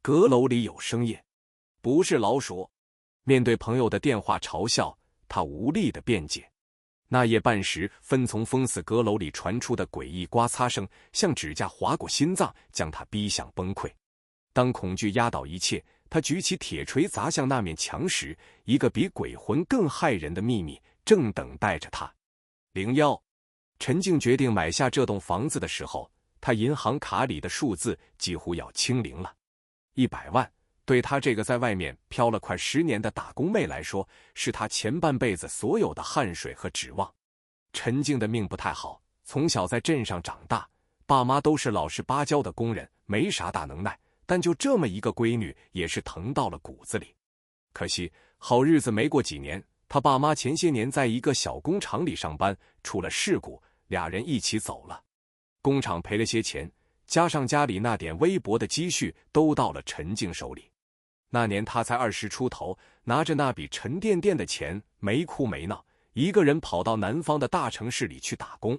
阁楼里有声音，不是老鼠。面对朋友的电话嘲笑，他无力地辩解。那夜半时分从封死阁楼里传出的诡异刮擦声，像指甲划过心脏，将他逼向崩溃。当恐惧压倒一切，他举起铁锤砸向那面墙时，一个比鬼魂更骇人的秘密正等待着他。01。陈静决定买下这栋房子的时候，他银行卡里的数字几乎要清零了。100万，对他这个在外面漂了快10年的打工妹来说，是他前半辈子所有的汗水和指望。陈静的命不太好，从小在镇上长大，爸妈都是老实巴交的工人，没啥大能耐，但就这么一个闺女也是疼到了骨子里。可惜好日子没过几年，他爸妈前些年在一个小工厂里上班，出了事故，俩人一起走了。工厂赔了些钱，加上家里那点微薄的积蓄，都到了陈静手里。那年他才20出头，拿着那笔沉甸甸的钱，没哭没闹，一个人跑到南方的大城市里去打工。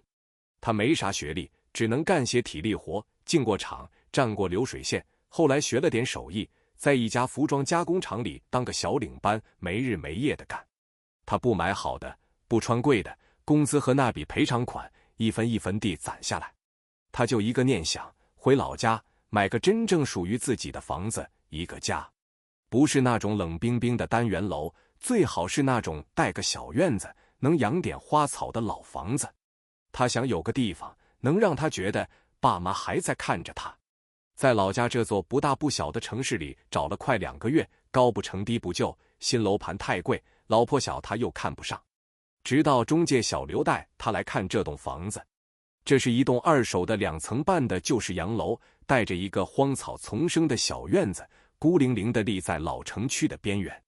他没啥学历，只能干些体力活，进过厂，站过流水线，后来学了点手艺，在一家服装加工厂里当个小领班，没日没夜的干。他不买好的，不穿贵的，工资和那笔赔偿款一分一分地攒下来。他就一个念想，回老家买个真正属于自己的房子，一个家。不是那种冷冰冰的单元楼，最好是那种带个小院子，能养点花草的老房子。他想有个地方能让他觉得爸妈还在看着他。在老家这座不大不小的城市里找了快2个月，高不成低不就，新楼盘太贵，老婆小他又看不上。直到中介小刘带他来看这栋房子。这是一栋2手的2层半的旧式洋楼，带着一个荒草丛生的小院子，孤零零地立在老城区的边缘。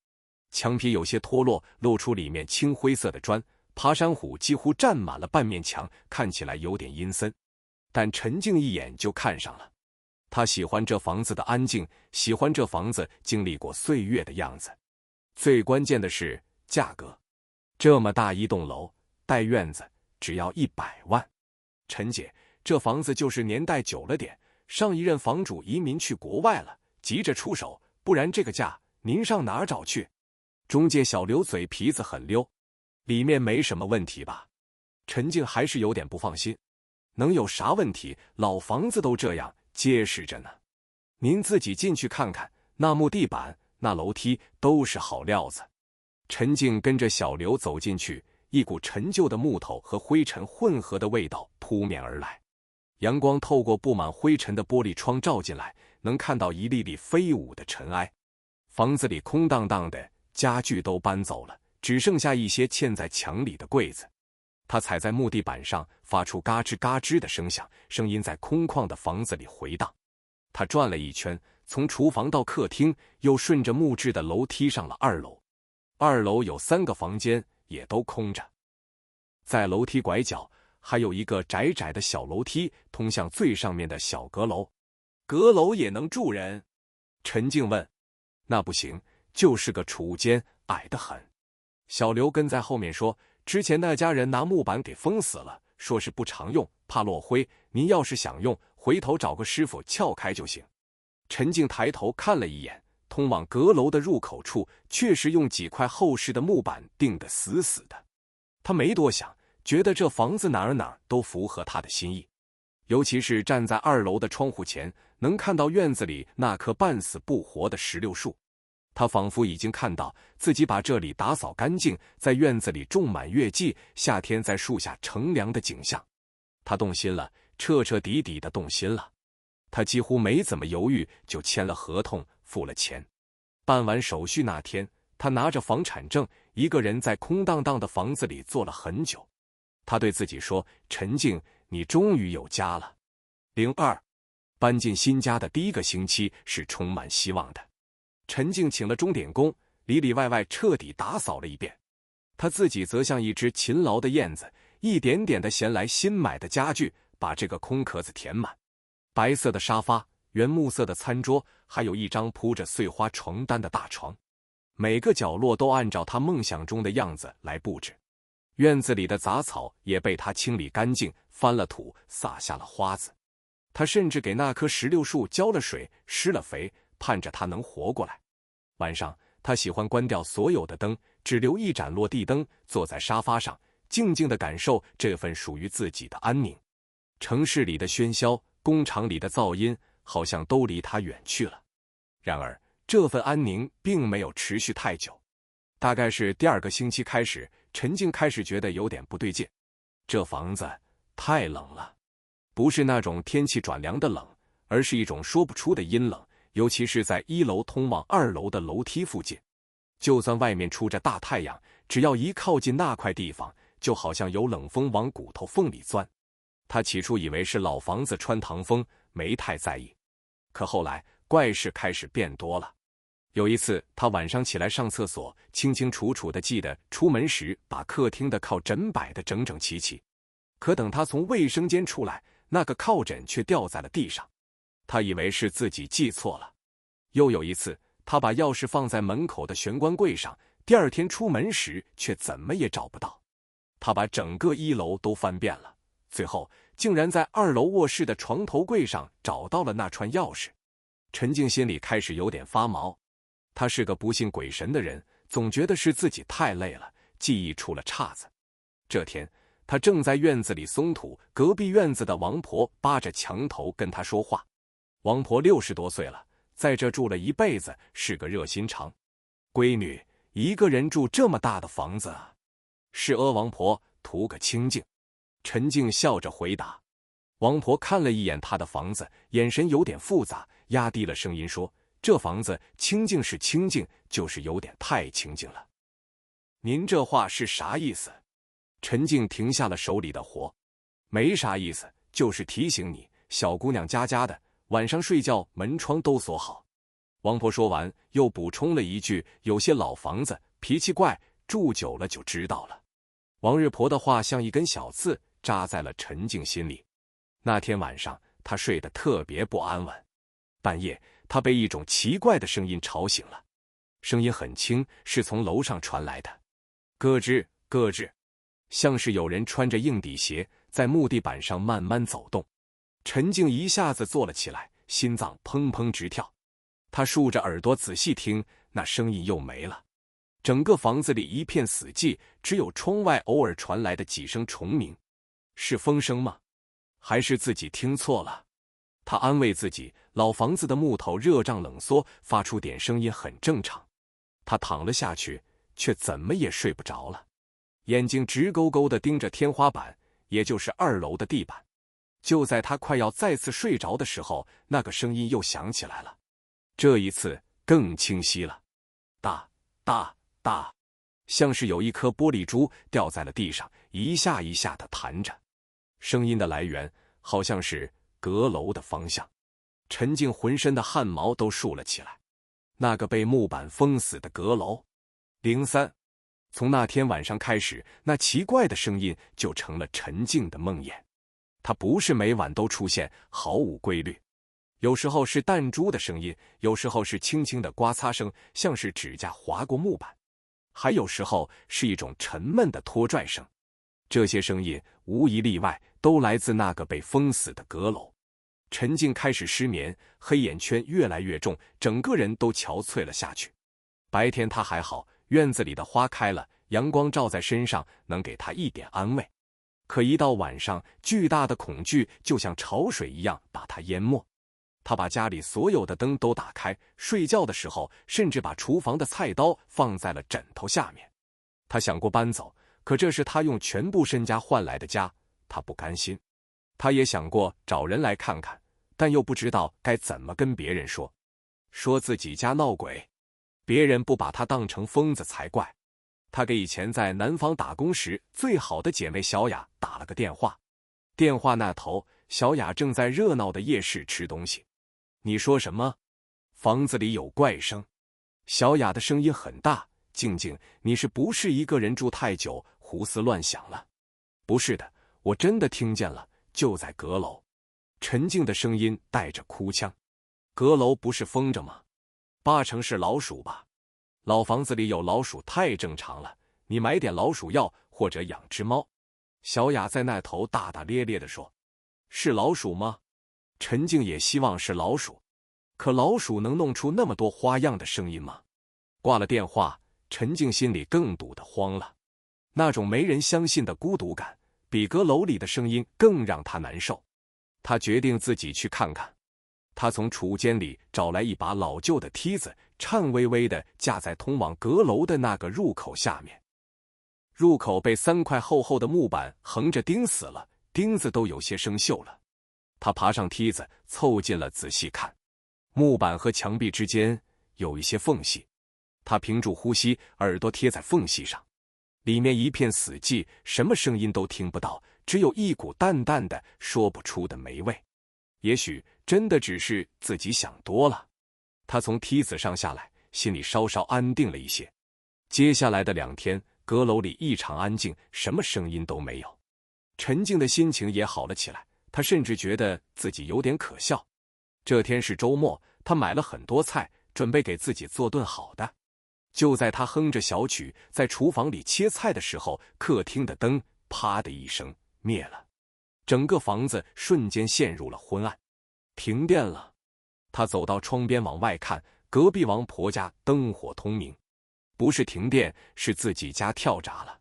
墙皮有些脱落，露出里面青灰色的砖，爬山虎几乎占满了半面墙，看起来有点阴森。但陈静一眼就看上了。他喜欢这房子的安静，喜欢这房子经历过岁月的样子。最关键的是价格，这么大一栋楼，带院子，只要100万。陈姐，这房子就是年代久了点，上一任房主移民去国外了，急着出手，不然这个价您上哪儿找去？中介小刘嘴皮子很溜，里面没什么问题吧？陈静还是有点不放心。能有啥问题？老房子都这样，结实着呢。您自己进去看看，那木地板，那楼梯都是好料子。陈静跟着小刘走进去，一股陈旧的木头和灰尘混合的味道扑面而来。阳光透过布满灰尘的玻璃窗照进来，能看到一粒粒飞舞的尘埃。房子里空荡荡的，家具都搬走了，只剩下一些嵌在墙里的柜子。他踩在木地板上，发出嘎吱嘎吱的声响，声音在空旷的房子里回荡。他转了一圈，从厨房到客厅，又顺着木质的楼梯上了2楼。2楼有3个房间，也都空着。在楼梯拐角还有一个窄窄的小楼梯，通向最上面的小阁楼。阁楼也能住人？陈静问。那不行，就是个储物间，矮得很。小刘跟在后面说，之前那家人拿木板给封死了，说是不常用，怕落灰，您要是想用，回头找个师傅撬开就行。陈静抬头看了一眼，通往阁楼的入口处确实用几块厚实的木板钉得死死的。他没多想，觉得这房子哪儿都符合他的心意。尤其是站在2楼的窗户前，能看到院子里那棵半死不活的石榴树。他仿佛已经看到自己把这里打扫干净，在院子里种满月季，夏天在树下乘凉的景象。他动心了，彻彻底底的动心了。他几乎没怎么犹豫，就签了合同，付了钱。办完手续那天，他拿着房产证，一个人在空荡荡的房子里坐了很久。他对自己说，陈静，你终于有家了。02。搬进新家的第1个星期是充满希望的。陈静请了钟点工，里里外外彻底打扫了一遍。他自己则像一只勤劳的燕子，一点点地衔来新买的家具，把这个空壳子填满。白色的沙发，原木色的餐桌，还有一张铺着碎花床单的大床。每个角落都按照他梦想中的样子来布置。院子里的杂草也被他清理干净，翻了土，撒下了花子。他甚至给那棵石榴树浇了水，施了肥，盼着他能活过来。晚上，他喜欢关掉所有的灯，只留一盏落地灯，坐在沙发上，静静地感受这份属于自己的安宁。城市里的喧嚣，工厂里的噪音，好像都离他远去了。然而，这份安宁并没有持续太久。大概是第2个星期开始，陈静开始觉得有点不对劲。这房子太冷了，不是那种天气转凉的冷，而是一种说不出的阴冷，尤其是在1楼通往2楼的楼梯附近。就算外面出着大太阳，只要一靠近那块地方，就好像有冷风往骨头缝里钻。他起初以为是老房子穿堂风，没太在意。可后来怪事开始变多了。有一次，他晚上起来上厕所，清清楚楚地记得出门时把客厅的靠枕摆得整整齐齐。可等他从卫生间出来，那个靠枕却掉在了地上。他以为是自己记错了。又有一次，他把钥匙放在门口的玄关柜上，第2天出门时却怎么也找不到。他把整个1楼都翻遍了，最后竟然在2楼卧室的床头柜上找到了那串钥匙。陈静心里开始有点发毛。他是个不信鬼神的人，总觉得是自己太累了，记忆出了岔子。这天，他正在院子里松土，隔壁院子的王婆扒着墙头跟他说话。王婆60多岁了，在这住了一辈子，是个热心肠。闺女，一个人住这么大的房子啊？是王婆图个清静。陈静笑着回答。王婆看了一眼他的房子，眼神有点复杂，压低了声音说，这房子清静是清静，就是有点太清静了。您这话是啥意思？陈静停下了手里的活。没啥意思，就是提醒你，小姑娘家的，晚上睡觉门窗都锁好。王婆说完，又补充了一句，有些老房子脾气怪，住久了就知道了。王日婆的话像一根小刺，扎在了陈静心里。那天晚上，她睡得特别不安稳。半夜，他被一种奇怪的声音吵醒了，声音很轻，是从楼上传来的，咯吱咯吱，像是有人穿着硬底鞋在木地板上慢慢走动。陈静一下子坐了起来，心脏砰砰直跳。他竖着耳朵仔细听，那声音又没了。整个房子里一片死寂，只有窗外偶尔传来的几声虫鸣。是风声吗？还是自己听错了？他安慰自己，老房子的木头热胀冷缩，发出点声音很正常。他躺了下去，却怎么也睡不着了，眼睛直勾勾地盯着天花板，也就是2楼的地板。就在他快要再次睡着的时候，那个声音又响起来了，这一次更清晰了，哒哒哒，像是有一颗玻璃珠掉在了地上，一下一下地弹着。声音的来源好像是阁楼的方向。陈静浑身的汗毛都竖了起来。那个被木板封死的阁楼。03。从那天晚上开始，那奇怪的声音就成了陈静的梦魇。它不是每晚都出现，毫无规律。有时候是弹珠的声音，有时候是轻轻的刮擦声，像是指甲划过木板，还有时候是一种沉闷的拖拽声。这些声音无一例外都来自那个被封死的阁楼。陈静开始失眠，黑眼圈越来越重，整个人都憔悴了下去。白天他还好，院子里的花开了，阳光照在身上，能给他一点安慰。可一到晚上，巨大的恐惧就像潮水一样把他淹没。他把家里所有的灯都打开，睡觉的时候甚至把厨房的菜刀放在了枕头下面。他想过搬走，可这是他用全部身家换来的家，他不甘心。他也想过找人来看看，但又不知道该怎么跟别人说，说自己家闹鬼，别人不把他当成疯子才怪。他给以前在南方打工时最好的姐妹小雅打了个电话，电话那头小雅正在热闹的夜市吃东西。你说什么？房子里有怪声。小雅的声音很大。静静，你是不是一个人住太久，胡思乱想了？不是的，我真的听见了，就在阁楼。陈静的声音带着哭腔。阁楼不是封着吗？8成是老鼠吧？老房子里有老鼠太正常了，你买点老鼠药或者养只猫。小雅在那头大大咧咧地说。是老鼠吗？陈静也希望是老鼠。可老鼠能弄出那么多花样的声音吗？挂了电话，陈静心里更堵得慌了。那种没人相信的孤独感，比阁楼里的声音更让他难受。他决定自己去看看。他从储物间里找来一把老旧的梯子，颤巍巍地架在通往阁楼的那个入口下面。入口被3块厚厚的木板横着钉死了，钉子都有些生锈了。他爬上梯子，凑近了仔细看，木板和墙壁之间有一些缝隙。他屏住呼吸，耳朵贴在缝隙上，里面一片死寂，什么声音都听不到，只有一股淡淡的说不出的霉味。也许真的只是自己想多了。他从梯子上下来，心里稍稍安定了一些。接下来的2天，阁楼里异常安静，什么声音都没有。陈静的心情也好了起来，他甚至觉得自己有点可笑。这天是周末，他买了很多菜，准备给自己做顿好的。就在他哼着小曲在厨房里切菜的时候，客厅的灯啪的一声灭了，整个房子瞬间陷入了昏暗。停电了。他走到窗边往外看，隔壁王婆家灯火通明。不是停电，是自己家跳闸了。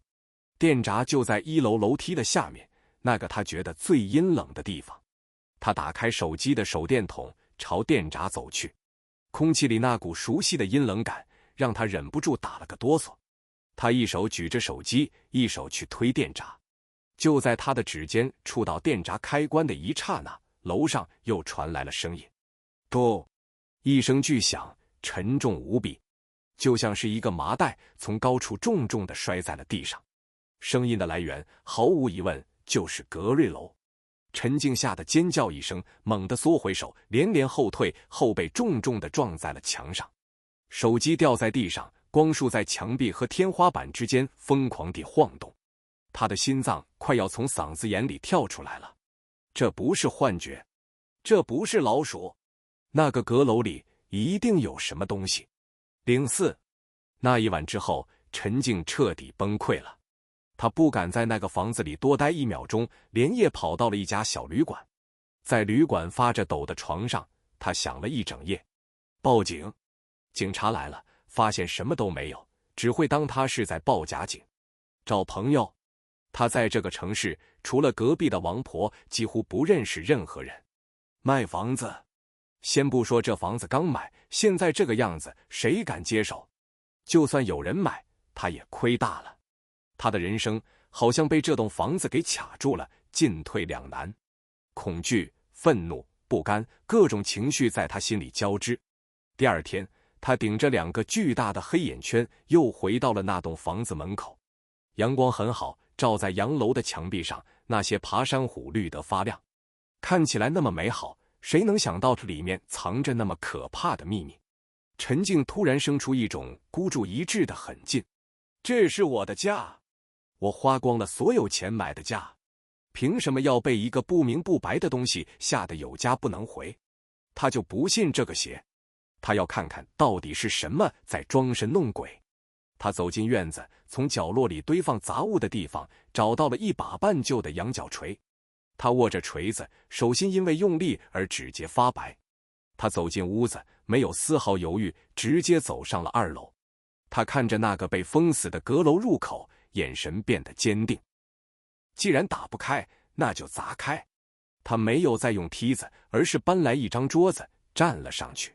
电闸就在1楼楼梯的下面，那个他觉得最阴冷的地方。他打开手机的手电筒，朝电闸走去。空气里那股熟悉的阴冷感让他忍不住打了个哆嗦。他一手举着手机，一手去推电闸。就在他的指尖触到电闸开关的一刹那，楼上又传来了声音，咚！一声巨响，沉重无比，就像是一个麻袋从高处重重地摔在了地上。声音的来源毫无疑问就是格瑞楼。陈静吓得尖叫一声，猛地缩回手，连连后退，后背重重地撞在了墙上。手机掉在地上，光束在墙壁和天花板之间疯狂地晃动。他的心脏快要从嗓子眼里跳出来了。这不是幻觉，这不是老鼠，那个阁楼里一定有什么东西。04那一晚之后，陈静彻底崩溃了。他不敢在那个房子里多待1秒钟，连夜跑到了一家小旅馆。在旅馆发着抖的床上，他想了一整夜。报警。警察来了，发现什么都没有，只会当他是在报假警。找朋友。他在这个城市除了隔壁的王婆，几乎不认识任何人。卖房子。先不说这房子刚买，现在这个样子，谁敢接手？就算有人买，他也亏大了。他的人生好像被这栋房子给卡住了，进退两难。恐惧、愤怒、不甘，各种情绪在他心里交织。第2天，他顶着2个巨大的黑眼圈，又回到了那栋房子门口。阳光很好，照在洋楼的墙壁上，那些爬山虎绿得发亮，看起来那么美好。谁能想到这里面藏着那么可怕的秘密？陈静突然生出一种孤注一掷的狠劲。这是我的家，我花光了所有钱买的家，凭什么要被一个不明不白的东西吓得有家不能回？他就不信这个邪，他要看看到底是什么在装神弄鬼。他走进院子，从角落里堆放杂物的地方找到了一把半旧的羊角锤。他握着锤子，手心因为用力而指节发白。他走进屋子，没有丝毫犹豫，直接走上了2楼。他看着那个被封死的阁楼入口，眼神变得坚定。既然打不开，那就砸开。他没有再用梯子，而是搬来一张桌子，站了上去。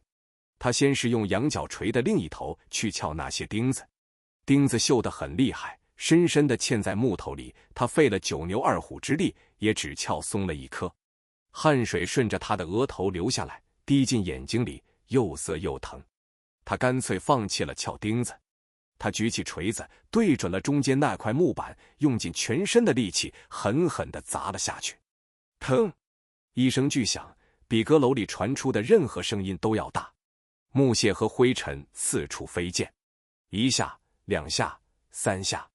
他先是用羊角锤的另一头去撬那些钉子，钉子锈得很厉害，深深地嵌在木头里，他费了9牛2虎之力，也只撬松了一颗。汗水顺着他的额头流下来，滴进眼睛里，又涩又疼。他干脆放弃了撬钉子。他举起锤子，对准了中间那块木板，用尽全身的力气，狠狠地砸了下去。砰！一声巨响，比阁楼里传出的任何声音都要大。木屑和灰尘四处飞溅。1下、2下、3下。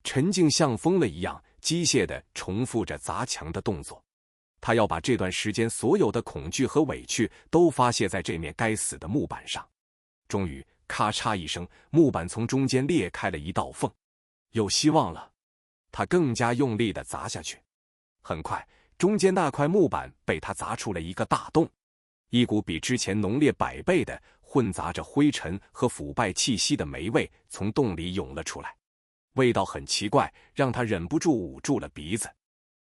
陈静像疯了一样，机械地重复着砸墙的动作。他要把这段时间所有的恐惧和委屈都发泄在这面该死的木板上。终于，咔嚓一声，木板从中间裂开了一道缝。有希望了。他更加用力地砸下去。很快，中间那块木板被他砸出了一个大洞。一股比之前浓烈100倍的混杂着灰尘和腐败气息的霉味从洞里涌了出来，味道很奇怪，让他忍不住捂住了鼻子。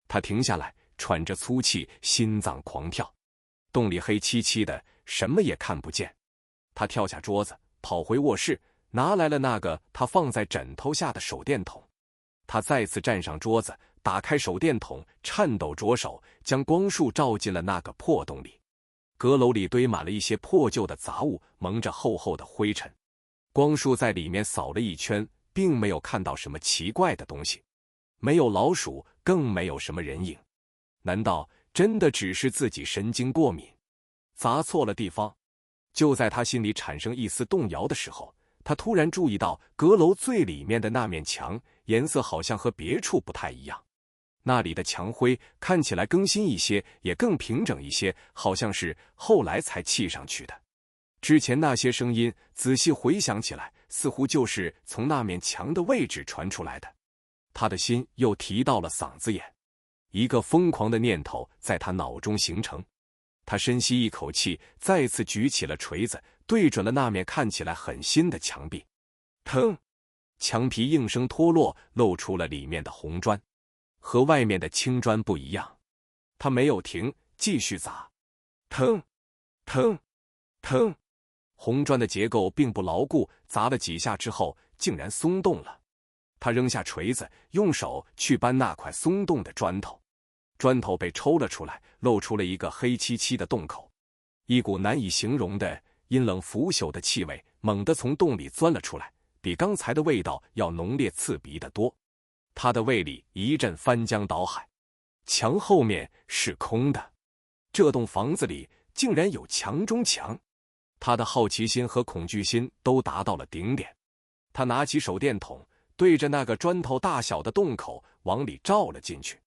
他停下来，喘着粗气，心脏狂跳。洞里黑漆漆的，什么也看不见。他跳下桌子，跑回卧室，拿来了那个他放在枕头下的手电筒。他再次站上桌子，打开手电筒，颤抖着手将光束照进了那个破洞里。阁楼里堆满了一些破旧的杂物，蒙着厚厚的灰尘。光束在里面扫了一圈，并没有看到什么奇怪的东西，没有老鼠，更没有什么人影。难道真的只是自己神经过敏，砸错了地方？就在他心里产生一丝动摇的时候，他突然注意到阁楼最里面的那面墙颜色好像和别处不太一样。那里的墙灰看起来更新一些，也更平整一些，好像是后来才砌上去的。之前那些声音仔细回想起来，似乎就是从那面墙的位置传出来的。他的心又提到了嗓子眼，一个疯狂的念头在他脑中形成。他深吸一口气，再次举起了锤子，对准了那面看起来很新的墙壁。腾，墙皮应声脱落，露出了里面的红砖，和外面的青砖不一样。他没有停，继续砸。腾，腾，腾，红砖的结构并不牢固，砸了几下之后，竟然松动了。他扔下锤子，用手去搬那块松动的砖头。砖头被抽了出来，露出了一个黑漆漆的洞口。一股难以形容的阴冷腐朽的气味猛地从洞里钻了出来，比刚才的味道要浓烈刺鼻得多。他的胃里一阵翻江倒海。墙后面是空的，这栋房子里竟然有墙中墙。他的好奇心和恐惧心都达到了顶点。他拿起手电筒，对着那个砖头大小的洞口往里照了进去。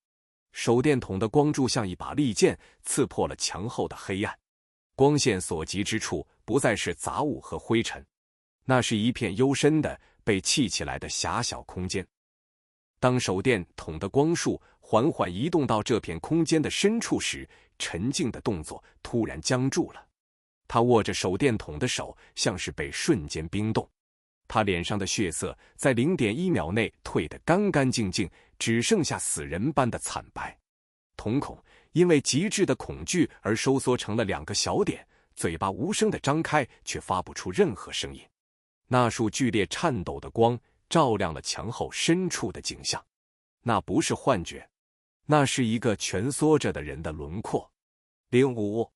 手电筒的光柱像一把利剑，刺破了墙后的黑暗。光线所及之处不再是杂物和灰尘，那是一片幽深的被砌起来的狭小空间。当手电筒的光束缓缓移动到这片空间的深处时，陈静的动作突然僵住了。他握着手电筒的手像是被瞬间冰冻，他脸上的血色在0.1秒内褪得干干净净，只剩下死人般的惨白。瞳孔因为极致的恐惧而收缩成了2个小点，嘴巴无声地张开，却发不出任何声音。那束剧烈颤抖的光照亮了墙后深处的景象，那不是幻觉，那是一个蜷缩着的人的轮廓。05，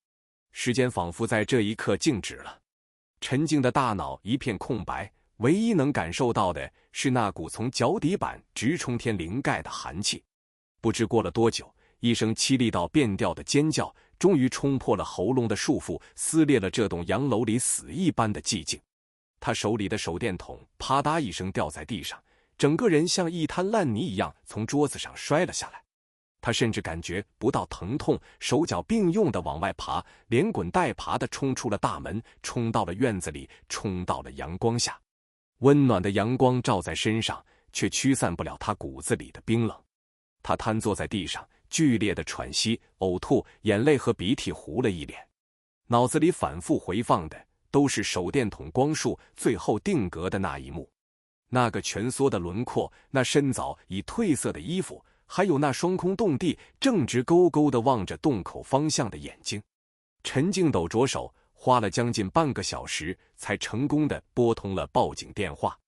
时间仿佛在这一刻静止了。陈静的大脑一片空白，唯一能感受到的是那股从脚底板直冲天灵盖的寒气。不知过了多久，一声凄厉到变调的尖叫终于冲破了喉咙的束缚，撕裂了这栋洋楼里死一般的寂静。他手里的手电筒啪嗒一声掉在地上，整个人像一滩烂泥一样从桌子上摔了下来。他甚至感觉不到疼痛，手脚并用地往外爬，连滚带爬地冲出了大门，冲到了院子里，冲到了阳光下。温暖的阳光照在身上，却驱散不了他骨子里的冰冷。他瘫坐在地上，剧烈的喘息、呕吐，眼泪和鼻涕糊了一脸。脑子里反复回放的都是手电筒光束最后定格的那一幕，那个蜷缩的轮廓，那深早已褪色的衣服，还有那双空洞地正直勾勾地望着洞口方向的眼睛。陈静抖着手，花了将近半个小时才成功地拨通了报警电话。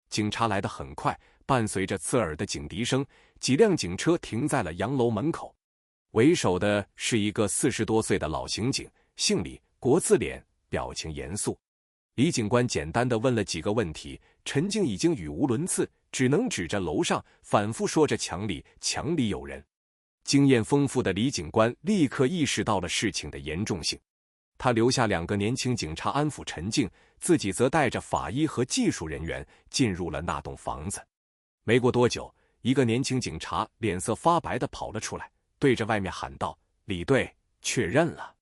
警察来得很快，伴随着刺耳的警笛声，几辆警车停在了洋楼门口。为首的是一个40多岁的老刑警，姓李，国字脸，表情严肃。李警官简单地问了几个问题，陈静已经语无伦次，只能指着楼上反复说着墙里有人。经验丰富的李警官立刻意识到了事情的严重性，他留下2个年轻警察安抚陈静，自己则带着法医和技术人员进入了那栋房子。没过多久，一个年轻警察脸色发白地跑了出来，对着外面喊道：“李队，确认了，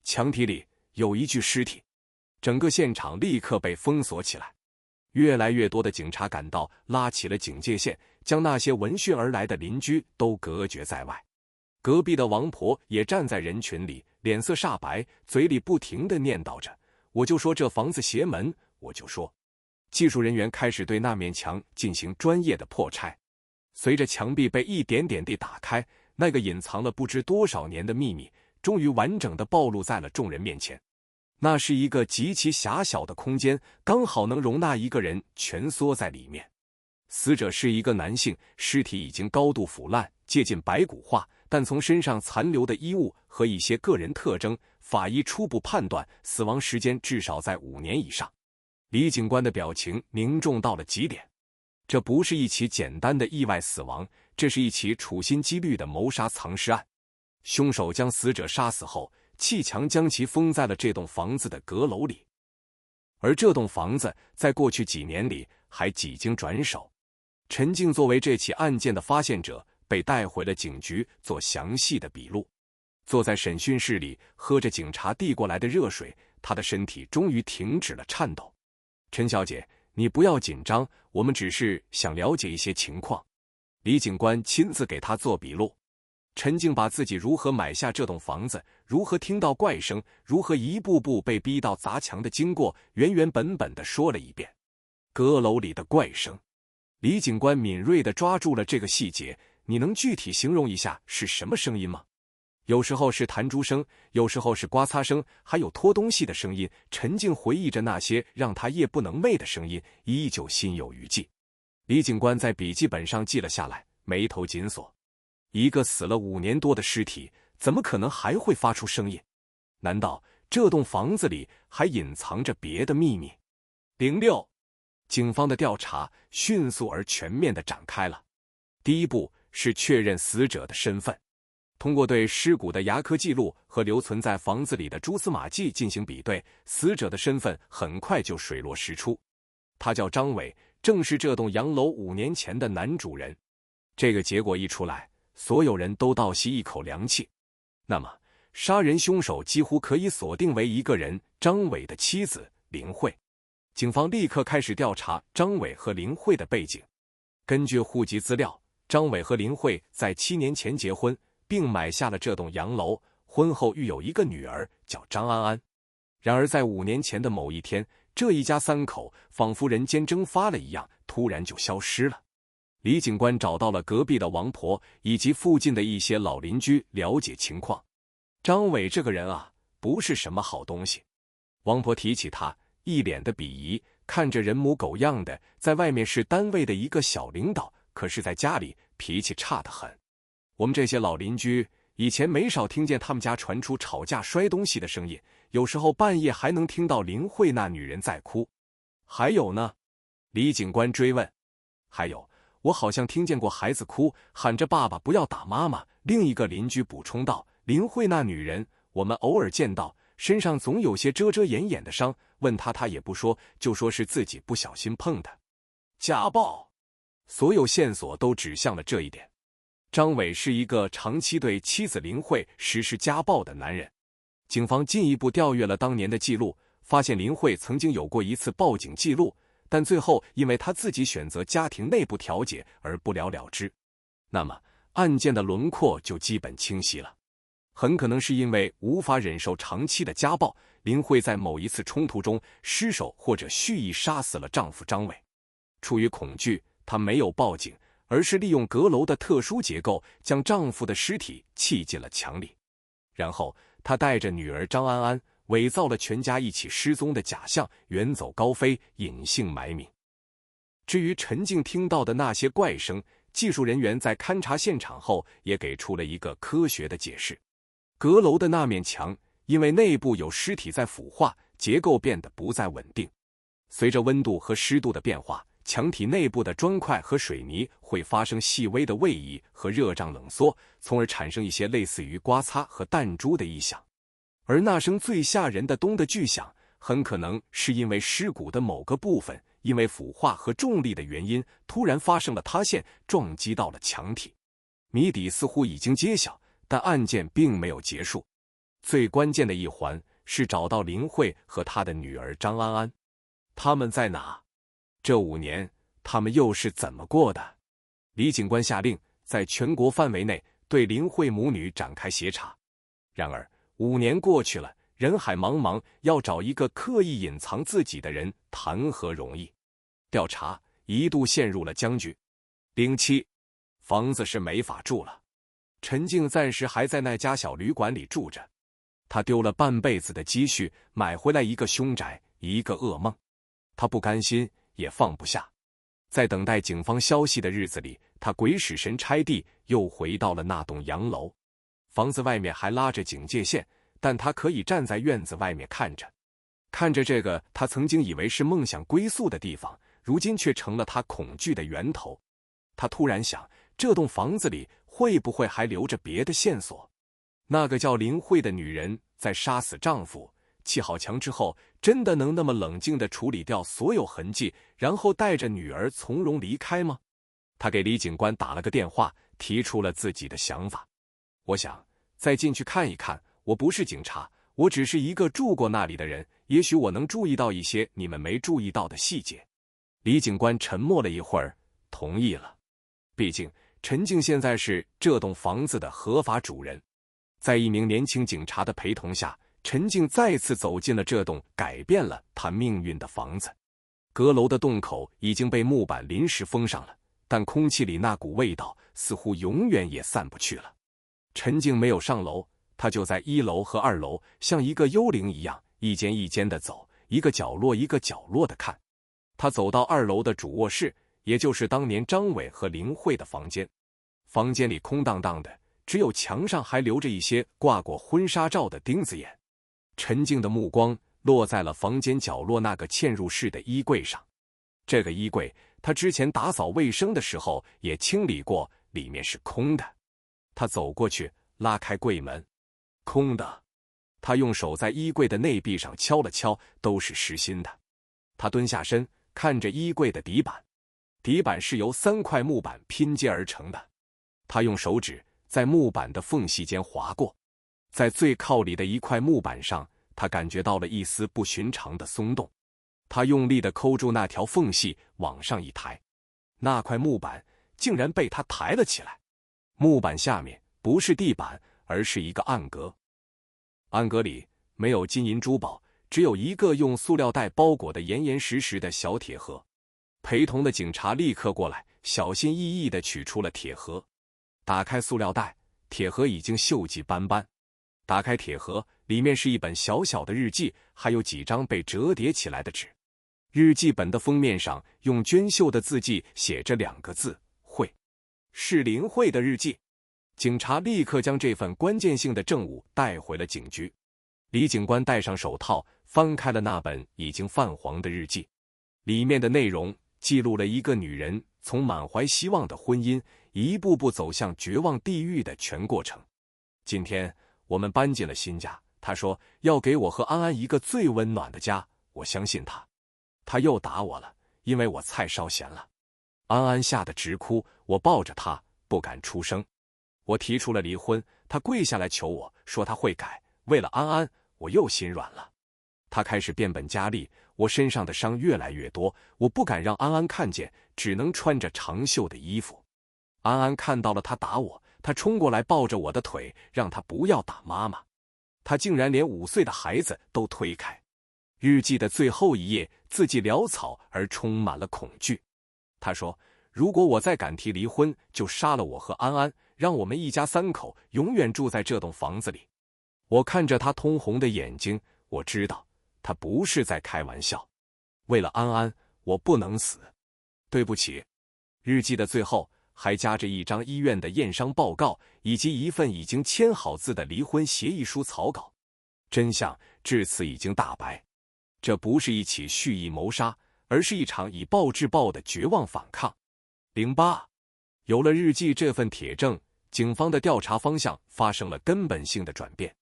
墙体里有一具尸体。”整个现场立刻被封锁起来，越来越多的警察赶到，拉起了警戒线，将那些闻讯而来的邻居都隔绝在外。隔壁的王婆也站在人群里，脸色煞白，嘴里不停地念叨着：“我就说这房子邪门，我就说。”技术人员开始对那面墙进行专业的破拆。随着墙壁被一点点地打开，那个隐藏了不知多少年的秘密终于完整地暴露在了众人面前。那是一个极其狭小的空间，刚好能容纳一个人蜷缩在里面。死者是一个男性，尸体已经高度腐烂，接近白骨化，但从身上残留的衣物和一些个人特征，法医初步判断死亡时间至少在5年以上。李警官的表情凝重到了极点。这不是一起简单的意外死亡，这是一起处心积虑的谋杀藏尸案。凶手将死者杀死后，砌墙将其封在了这栋房子的阁楼里。而这栋房子在过去几年里还几经转手。陈静作为这起案件的发现者，被带回了警局做详细的笔录。坐在审讯室里，喝着警察递过来的热水，他的身体终于停止了颤抖。陈小姐，你不要紧张，我们只是想了解一些情况。李警官亲自给他做笔录。陈静把自己如何买下这栋房子，如何听到怪声，如何一步步被逼到砸墙的经过，原原本本地说了一遍。阁楼里的怪声，李警官敏锐地抓住了这个细节，你能具体形容一下是什么声音吗？有时候是弹珠声，有时候是刮擦声，还有拖东西的声音。陈静回忆着那些让他夜不能寐的声音，依旧心有余悸。李警官在笔记本上记了下来，眉头紧锁。一个死了5年多的尸体，怎么可能还会发出声音？难道这栋房子里还隐藏着别的秘密？06，警方的调查迅速而全面地展开了。第一步是确认死者的身份。通过对尸骨的牙科记录和留存在房子里的蛛丝马迹进行比对，死者的身份很快就水落石出。他叫张伟，正是这栋洋楼5年前的男主人。这个结果一出来，所有人都倒吸一口凉气。那么，杀人凶手几乎可以锁定为一个人，张伟的妻子林慧。警方立刻开始调查张伟和林慧的背景。根据户籍资料，张伟和林慧在7年前结婚，并买下了这栋洋楼，婚后育有一个女儿，叫张安安。然而在5年前的某一天，这一家3口仿佛人间蒸发了一样，突然就消失了。李警官找到了隔壁的王婆以及附近的一些老邻居了解情况。张伟这个人啊，不是什么好东西。王婆提起他，一脸的鄙夷，看着人模狗样的，在外面是单位的一个小领导，可是在家里脾气差得很。我们这些老邻居以前没少听见他们家传出吵架摔东西的声音，有时候半夜还能听到林慧那女人在哭。还有呢？李警官追问。还有，我好像听见过孩子哭，喊着爸爸不要打妈妈。另一个邻居补充道，林慧那女人我们偶尔见到，身上总有些遮遮掩掩的伤，问她也不说，就说是自己不小心碰的。家暴，所有线索都指向了这一点。张伟是一个长期对妻子林慧实施家暴的男人。警方进一步调阅了当年的记录，发现林慧曾经有过一次报警记录，但最后因为她自己选择家庭内部调解而不了了之。那么案件的轮廓就基本清晰了。很可能是因为无法忍受长期的家暴，林慧在某一次冲突中失手或者蓄意杀死了丈夫张伟。出于恐惧，她没有报警，而是利用阁楼的特殊结构将丈夫的尸体砌进了墙里。然后她带着女儿张安安，伪造了全家一起失踪的假象，远走高飞，隐姓埋名。至于陈静听到的那些怪声，技术人员在勘察现场后也给出了一个科学的解释。阁楼的那面墙因为内部有尸体在腐化，结构变得不再稳定。随着温度和湿度的变化，墙体内部的砖块和水泥会发生细微的位移和热胀冷缩，从而产生一些类似于刮擦和弹珠的异响。而那声最吓人的咚的巨响，很可能是因为尸骨的某个部分因为腐化和重力的原因突然发生了塌陷，撞击到了墙体。谜底似乎已经揭晓，但案件并没有结束。最关键的一环是找到林慧和她的女儿张安安。他们在哪？这5年他们又是怎么过的？李警官下令在全国范围内对林慧母女展开协查。然而5年过去了，人海茫茫，要找一个刻意隐藏自己的人，谈何容易？调查一度陷入了僵局。07，房子是没法住了。陈静暂时还在那家小旅馆里住着。他丢了半辈子的积蓄，买回来一个凶宅，一个噩梦。他不甘心，也放不下。在等待警方消息的日子里，他鬼使神差地又回到了那栋洋楼。房子外面还拉着警戒线，但他可以站在院子外面看着。看着这个他曾经以为是梦想归宿的地方，如今却成了他恐惧的源头。他突然想，这栋房子里会不会还留着别的线索？那个叫林慧的女人在杀死丈夫、砌好墙之后，真的能那么冷静地处理掉所有痕迹，然后带着女儿从容离开吗？他给李警官打了个电话，提出了自己的想法。我想再进去看一看，我不是警察，我只是一个住过那里的人，也许我能注意到一些你们没注意到的细节。李警官沉默了一会儿，同意了。毕竟陈静现在是这栋房子的合法主人。在一名年轻警察的陪同下，陈静再次走进了这栋改变了他命运的房子。阁楼的洞口已经被木板临时封上了，但空气里那股味道似乎永远也散不去了。陈静没有上楼，他就在1楼和2楼像一个幽灵一样，一间一间的走，一个角落一个角落的看。他走到2楼的主卧室，也就是当年张伟和林慧的房间。房间里空荡荡的，只有墙上还留着一些挂过婚纱照的钉子眼。陈静的目光落在了房间角落那个嵌入式的衣柜上。这个衣柜他之前打扫卫生的时候也清理过，里面是空的。他走过去，拉开柜门，空的。他用手在衣柜的内壁上敲了敲，都是实心的。他蹲下身，看着衣柜的底板，底板是由3块木板拼接而成的。他用手指在木板的缝隙间划过，在最靠里的一块木板上，他感觉到了一丝不寻常的松动。他用力地抠住那条缝隙，往上一抬，那块木板竟然被他抬了起来。木板下面不是地板，而是一个暗格。暗格里没有金银珠宝，只有一个用塑料袋包裹得严严实实的小铁盒。陪同的警察立刻过来，小心翼翼地取出了铁盒。打开塑料袋，铁盒已经锈迹斑斑。打开铁盒，里面是一本小小的日记，还有几张被折叠起来的纸。日记本的封面上用娟秀的字迹写着2个字：慧。是林慧的日记。警察立刻将这份关键性的证物带回了警局。李警官戴上手套，翻开了那本已经泛黄的日记。里面的内容记录了一个女人从满怀希望的婚姻一步步走向绝望地狱的全过程。今天我们搬进了新家，他说要给我和安安一个最温暖的家，我相信他。他又打我了，因为我菜烧咸了。安安吓得直哭，我抱着他不敢出声。我提出了离婚，他跪下来求我，说他会改。为了安安，我又心软了。他开始变本加厉，我身上的伤越来越多，我不敢让安安看见，只能穿着长袖的衣服。安安看到了他打我，他冲过来抱着我的腿，让他不要打妈妈。他竟然连5岁的孩子都推开。日记的最后一页字迹潦草而充满了恐惧。他说，如果我再敢提离婚，就杀了我和安安，让我们一家3口永远住在这栋房子里。我看着他通红的眼睛，我知道他不是在开玩笑。为了安安，我不能死。对不起。日记的最后还夹着一张医院的验伤报告，以及一份已经签好字的离婚协议书草稿。真相至此已经大白，这不是一起蓄意谋杀，而是一场以暴制暴的绝望反抗。08，有了日记这份铁证，警方的调查方向发生了根本性的转变。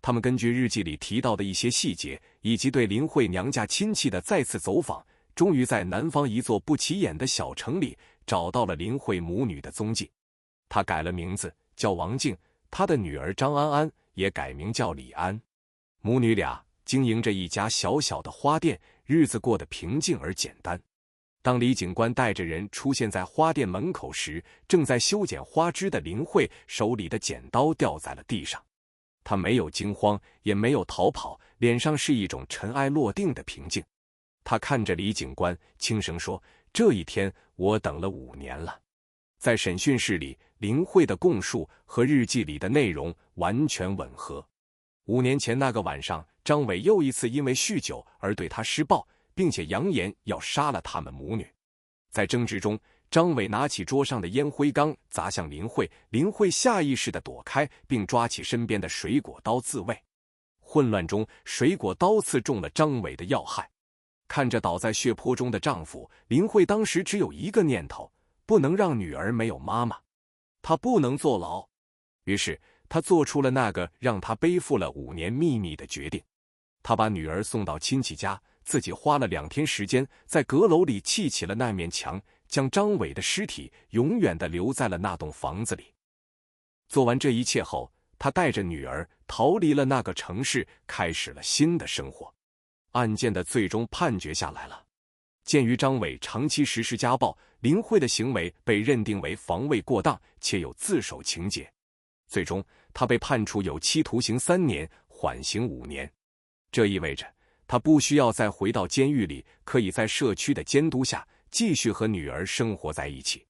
他们根据日记里提到的一些细节，以及对林慧娘家亲戚的再次走访，终于在南方一座不起眼的小城里找到了林慧母女的踪迹。她改了名字，叫王静，她的女儿张安安也改名叫李安。母女俩经营着一家小小的花店，日子过得平静而简单。当李警官带着人出现在花店门口时，正在修剪花枝的林慧手里的剪刀掉在了地上。他没有惊慌，也没有逃跑，脸上是一种尘埃落定的平静。他看着李警官，轻声说：“这一天我等了5年了。”在审讯室里，林慧的供述和日记里的内容完全吻合。5年前那个晚上，张伟又一次因为酗酒而对他施暴，并且扬言要杀了他们母女。在争执中，张伟拿起桌上的烟灰缸砸向林慧，林慧下意识地躲开，并抓起身边的水果刀自卫。混乱中，水果刀刺中了张伟的要害。看着倒在血泊中的丈夫，林慧当时只有一个念头：不能让女儿没有妈妈，她不能坐牢。于是她做出了那个让她背负了5年秘密的决定。她把女儿送到亲戚家，自己花了2天时间在阁楼里砌起了那面墙，将张伟的尸体永远地留在了那栋房子里。做完这一切后，她带着女儿逃离了那个城市，开始了新的生活。案件的最终判决下来了。鉴于张伟长期实施家暴，林慧的行为被认定为防卫过当且有自首情节。最终，他被判处有期徒刑3年，缓刑5年。这意味着他不需要再回到监狱里，可以在社区的监督下继续和女儿生活在一起。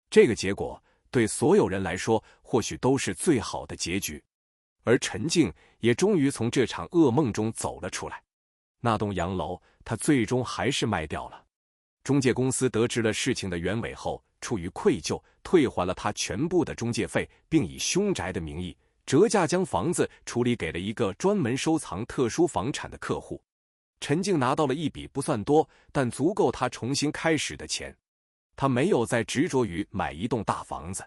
这个结果对所有人来说或许都是最好的结局。而陈静也终于从这场噩梦中走了出来。那栋洋楼他最终还是卖掉了。中介公司得知了事情的原委后，出于愧疚，退还了他全部的中介费，并以凶宅的名义折价将房子处理给了一个专门收藏特殊房产的客户。陈静拿到了一笔不算多，但足够他重新开始的钱。他没有再执着于买一栋大房子，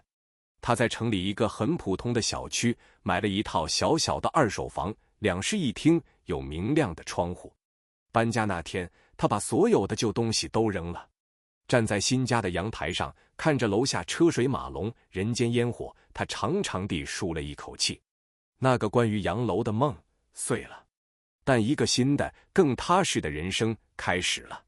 他在城里一个很普通的小区买了一套小小的2手房，2室1厅，有明亮的窗户。搬家那天，他把所有的旧东西都扔了。站在新家的阳台上，看着楼下车水马龙，人间烟火，他长长地舒了一口气。那个关于洋楼的梦碎了，但一个新的、更踏实的人生开始了。